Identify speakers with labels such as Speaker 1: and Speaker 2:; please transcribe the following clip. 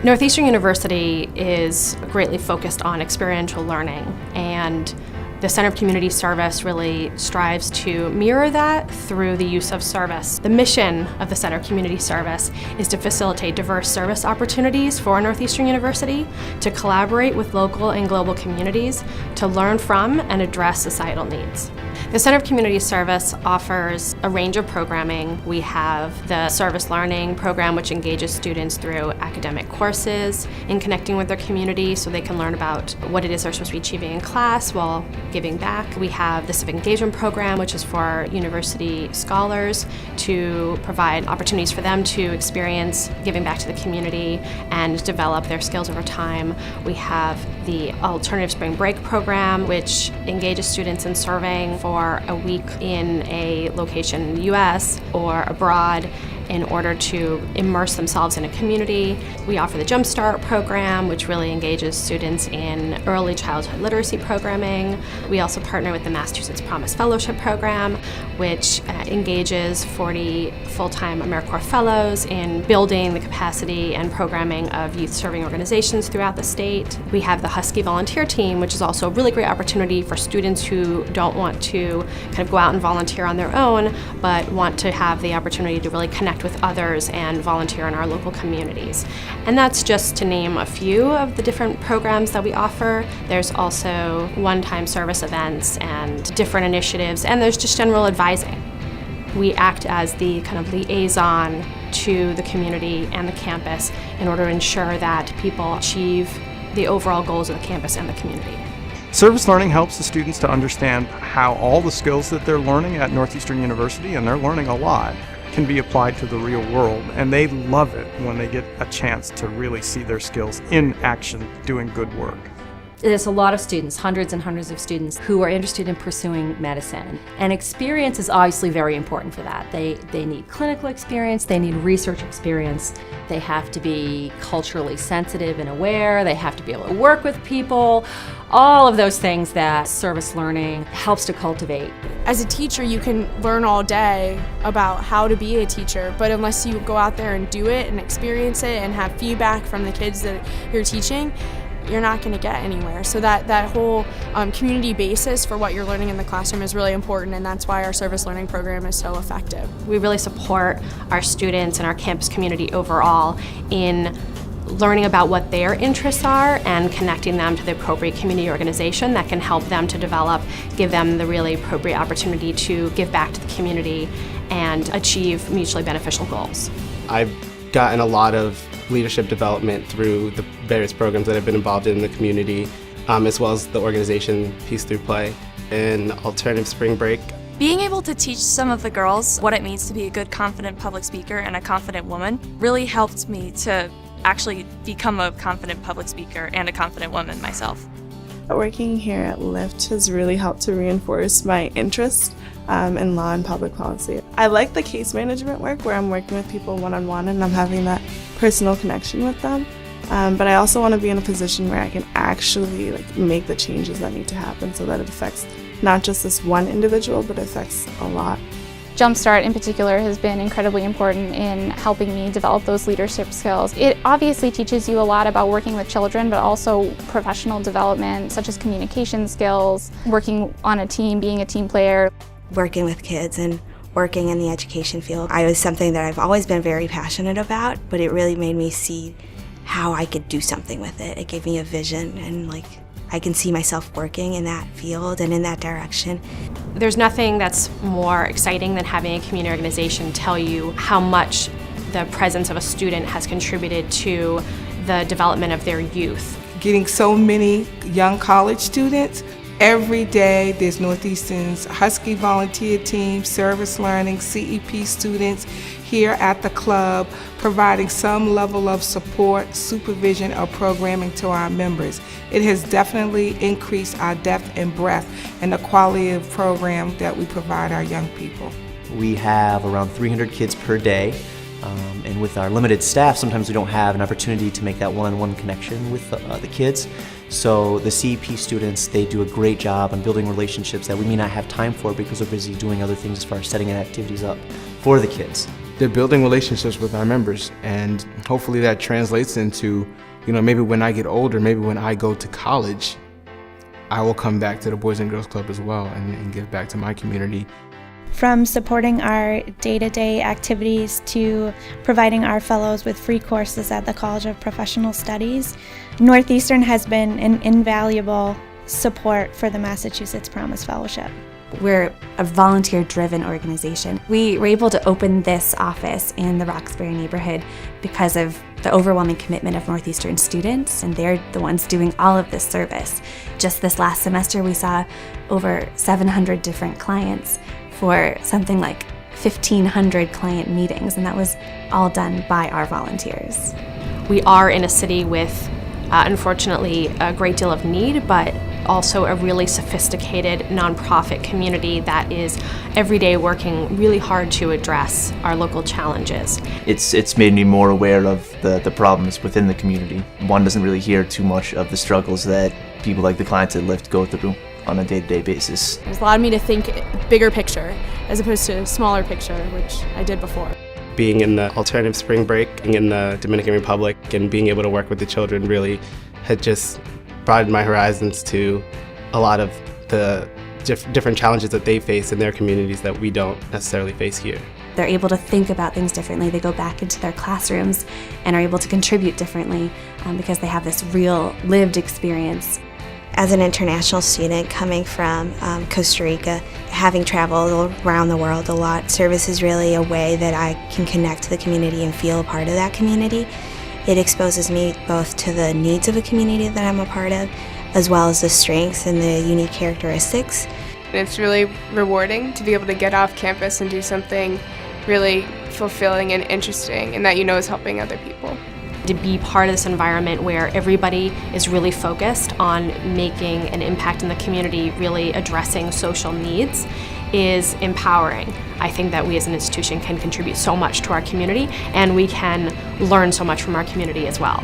Speaker 1: Northeastern University is greatly focused on experiential learning, and the Center of Community Service really strives to mirror that through the use of service. The mission of the Center of Community Service is to facilitate diverse service opportunities for Northeastern University, to collaborate with local and global communities, to learn from and address societal needs. The Center of Community Service offers a range of programming. We have the Service Learning program, which engages students through academic courses in connecting with their community so they can learn about what it is they're supposed to be achieving in class while giving back. We have the Civic Engagement program, which is for university scholars to provide opportunities for them to experience giving back to the community and develop their skills over time. We have the Alternative Spring Break program, which engages students in serving for a week in a location in the U.S. or abroad in order to immerse themselves in a community. We offer the Jump Start program, which really engages students in early childhood literacy programming. We also partner with the Massachusetts Promise Fellowship program, which engages 40 full-time AmeriCorps fellows in building the capacity and programming of youth-serving organizations throughout the state. We have the Husky Volunteer Team, which is also a really great opportunity for students who don't want to kind of go out and volunteer on their own, but want to have the opportunity to really connect with others and volunteer in our local communities. And that's just to name a few of the different programs that we offer. There's also one-time service events and different initiatives, and there's just general advising. We act as the kind of liaison to the community and the campus in order to ensure that people achieve the overall goals of the campus and the community.
Speaker 2: Service learning helps the students to understand how all the skills that they're learning at Northeastern University, and they're learning a lot, can be applied to the real world, and they love it when they get a chance to really see their skills in action doing good work.
Speaker 3: There's a lot of students, hundreds and hundreds of students, who are interested in pursuing medicine. And experience is obviously very important for that. They need clinical experience, they need research experience, they have to be culturally sensitive and aware, they have to be able to work with people, all of those things that service learning helps to cultivate.
Speaker 4: As a teacher, you can learn all day about how to be a teacher, but unless you go out there and do it and experience it and have feedback from the kids that you're teaching, you're not going to get anywhere. So that whole community basis for what you're learning in the classroom is really important, and that's why our service learning program is so effective.
Speaker 1: We really support our students and our campus community overall in learning about what their interests are and connecting them to the appropriate community organization that can help them to develop, give them the really appropriate opportunity to give back to the community and achieve mutually beneficial goals.
Speaker 5: I've gotten a lot of leadership development through the various programs that I've been involved in the community, as well as the organization Peace Through Play and Alternative Spring Break.
Speaker 6: Being able to teach some of the girls what it means to be a good, confident public speaker and a confident woman really helped me to actually become a confident public speaker and a confident woman myself.
Speaker 7: Working here at LIFT has really helped to reinforce my interest in law and public policy. I like the case management work where I'm working with people one-on-one and I'm having that personal connection with them. But I also want to be in a position where I can actually make the changes that need to happen so that it affects not just this one individual, but it affects a lot.
Speaker 8: Jumpstart in particular has been incredibly important in helping me develop those leadership skills. It obviously teaches you a lot about working with children, but also professional development such as communication skills, working on a team, being a team player.
Speaker 9: Working with kids and working in the education field, I was something that I've always been very passionate about, but it really made me see how I could do something with it. It gave me a vision, and I can see myself working in that field and in that direction.
Speaker 1: There's nothing that's more exciting than having a community organization tell you how much the presence of a student has contributed to the development of their youth.
Speaker 10: Getting so many young college students, every day there's Northeastern's Husky Volunteer Team, Service Learning, CEP students here at the club, providing some level of support, supervision, or programming to our members. It has definitely increased our depth and breadth and the quality of program that we provide our young people.
Speaker 11: We have around 300 kids per day, and with our limited staff, sometimes we don't have an opportunity to make that one-on-one connection with the kids. So the CEP students, they do a great job on building relationships that we may not have time for because we're busy doing other things as far as setting activities up for the kids.
Speaker 12: they're building relationships with our members, and hopefully that translates into, maybe when I get older, maybe when I go to college, I will come back to the Boys and Girls Club as well and give back to my community.
Speaker 13: From supporting our day-to-day activities to providing our fellows with free courses at the College of Professional Studies, Northeastern has been an invaluable support for the Massachusetts Promise Fellowship.
Speaker 14: We're a volunteer-driven organization. We were able to open this office in the Roxbury neighborhood because of the overwhelming commitment of Northeastern students, and they're the ones doing all of this service. Just this last semester, we saw over 700 different clients for something like 1,500 client meetings, and that was all done by our volunteers.
Speaker 1: We are in a city with, unfortunately, a great deal of need, but also a really sophisticated nonprofit community that is every day working really hard to address our local challenges.
Speaker 11: It's made me more aware of the problems within the community. One doesn't really hear too much of the struggles that people like the clients at Lyft go through on a day-to-day basis.
Speaker 4: It's allowed me to think bigger picture as opposed to smaller picture, which I did before.
Speaker 5: Being in the alternative spring break in the Dominican Republic and being able to work with the children really had just broadened my horizons to a lot of the different challenges that they face in their communities that we don't necessarily face here.
Speaker 14: They're able to think about things differently. They go back into their classrooms and are able to contribute differently because they have this real lived experience.
Speaker 9: As an international student coming from Costa Rica, having traveled around the world a lot, service is really a way that I can connect to the community and feel a part of that community. It exposes me both to the needs of a community that I'm a part of, as well as the strengths and the unique characteristics.
Speaker 4: It's really rewarding to be able to get off campus and do something really fulfilling and interesting, and that is helping other people.
Speaker 1: To be part of this environment where everybody is really focused on making an impact in the community, really addressing social needs, is empowering. I think that we as an institution can contribute so much to our community, and we can learn so much from our community as well.